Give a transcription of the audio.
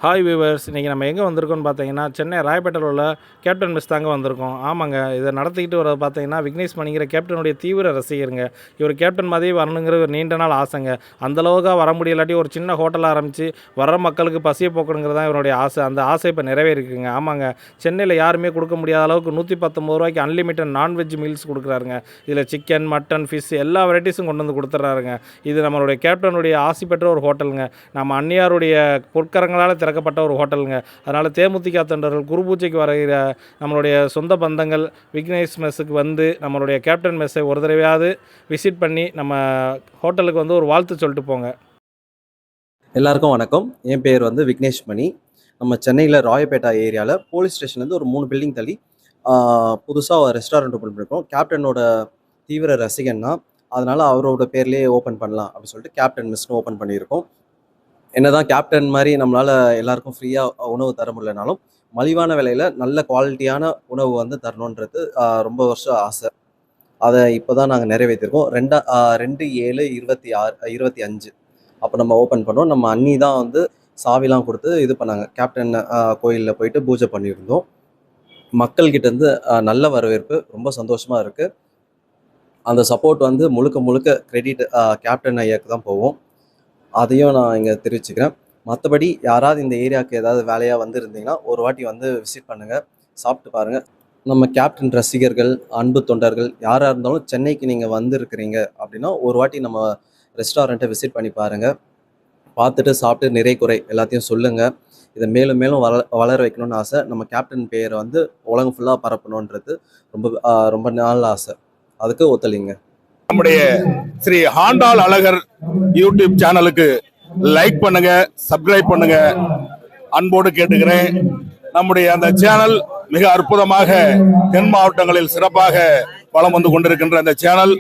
Hi viewers, இன்றைக்கி நம்ம எங்கே வந்திருக்கோம்னு பார்த்தீங்கன்னா, சென்னை ராயப்பேட்டையில் உள்ள கேப்டன் மெஸ் தாங்க வந்திருக்கோம். ஆமாங்க, இதை நடத்திக்கிட்டு வர பார்த்தீங்கன்னா விக்னேஷ் மணிங்கிற கேப்டனுடைய தீவிர ரசிகருங்க. இவர் கேப்டன் மாதிரியே வரணுங்கிற ஒரு நீண்ட நாள் ஆசைங்க. அந்தளவுக்காக வர முடியலாட்டி ஒரு சின்ன ஹோட்டல் ஆரம்பித்து வர மக்களுக்கு பசியை போக்கணுங்கிறது தான் இவருடைய ஆசை. அந்த ஆசை இப்போ நிறைவேறிக்குங்க. ஆமாங்க, சென்னையில் யாருமே கொடுக்க முடியாத அளவுக்கு 119 ரூபாய்க்கு அன்லிமிட்டட் நான்வெஜ் மீல்ஸ் கொடுக்குறாருங்க. இதில் சிக்கன், மட்டன், ஃபிஷ் எல்லா வெரைட்டிஸும் கொண்டு வந்து கொடுத்துட்றாருங்க. இது நம்மளுடைய கேப்டனுடைய ஆசி பெற்ற ஒரு ஹோட்டலுங்க. நம்ம அந்நியாருடைய பொற்கரங்களால் திறக்கப்பட்ட ஒரு ஹோட்டலுங்க. அதனால் தேமுதிக தொண்டர்கள் குரு பூஜைக்கு வருகிற நம்மளுடைய சொந்த பந்தங்கள் விக்னேஷ் மெஸ்ஸுக்கு வந்து நம்மளுடைய கேப்டன் மெஸ்ஸை ஒரு தடவையாவது விசிட் பண்ணி நம்ம ஹோட்டலுக்கு வந்து ஒரு வாழ்த்து சொல்லிட்டு போங்க. எல்லாருக்கும் வணக்கம். என் பேர் வந்து விக்னேஷ் மணி. நம்ம சென்னையில் ராயப்பேட்டா ஏரியாவில் போலீஸ் ஸ்டேஷன்லேருந்து ஒரு 3 பில்டிங் தள்ளி புதுசாக ஒரு ரெஸ்டாரண்ட் ஓப்பன் பண்ணியிருக்கோம். கேப்டனோட தீவிர ரசிகன்னா, அதனால் அவரோட பேர்லேயே ஓப்பன் பண்ணலாம் அப்படின்னு சொல்லிட்டு கேப்டன் மெஸ்னு ஓப்பன் பண்ணியிருக்கோம். என்னதான் கேப்டன் மாதிரி நம்மளால் எல்லாருக்கும் ஃப்ரீயாக உணவு தர முடியலனாலும் மலிவான விலையில் நல்ல குவாலிட்டியான உணவு வந்து தரணுன்றது ரொம்ப வருஷம் ஆசை. அதை இப்போ தான் நாங்கள் நிறைவேற்றிருக்கோம். 2/7/26/25 அப்போ நம்ம ஓப்பன் பண்ணோம். நம்ம அண்ணி தான் வந்து சாவிலாம் கொடுத்து இது பண்ணாங்க. கேப்டன் கோயிலில் போயிட்டு பூஜை பண்ணியிருந்தோம். மக்கள்கிட்டேருந்து நல்ல வரவேற்பு, ரொம்ப சந்தோஷமாக இருக்குது. அந்த சப்போர்ட் வந்து முழுக்க முழுக்க கிரெடிட் கேப்டன் ஐயாவுக்கு தான் போவோம். அதையும் நான் இங்கே தெரிவிச்சுக்கிறேன். மற்றபடி யாராவது இந்த ஏரியாவுக்கு ஏதாவது வேலையாக வந்துருந்தீங்கன்னா ஒரு வாட்டி வந்து விசிட் பண்ணுங்கள், சாப்பிட்டு பாருங்கள். நம்ம கேப்டன் ரசிகர்கள், அன்பு தொண்டர்கள் யாராக இருந்தாலும் சென்னைக்கு நீங்கள் வந்திருக்கிறீங்க அப்படின்னா ஒரு வாட்டி நம்ம ரெஸ்டாரண்ட்டை விசிட் பண்ணி பாருங்கள். பார்த்துட்டு சாப்பிட்டு நிறை குறை எல்லாத்தையும் சொல்லுங்கள். இதை மேலும் மேலும் வளர வைக்கணும்னு ஆசை. நம்ம கேப்டன் பெயரை வந்து உலகம் ஃபுல்லாக பரப்பணுன்றது ரொம்ப நாள் ஆசை. அதுக்கு ஒத்துழைங்க. நம்முடைய ஸ்ரீ ஆண்டாள் அழகர் யூடியூப் சேனலுக்கு லைக் பண்ணுங்க, சப்ஸ்கிரைப் பண்ணுங்க, அன்போடு கேட்டுக்கிறேன். நம்முடைய அந்த சேனல் மிக அற்புதமாக தென் மாவட்டங்களில் சிறப்பாக வலம் வந்து கொண்டிருக்கின்ற அந்த சேனல்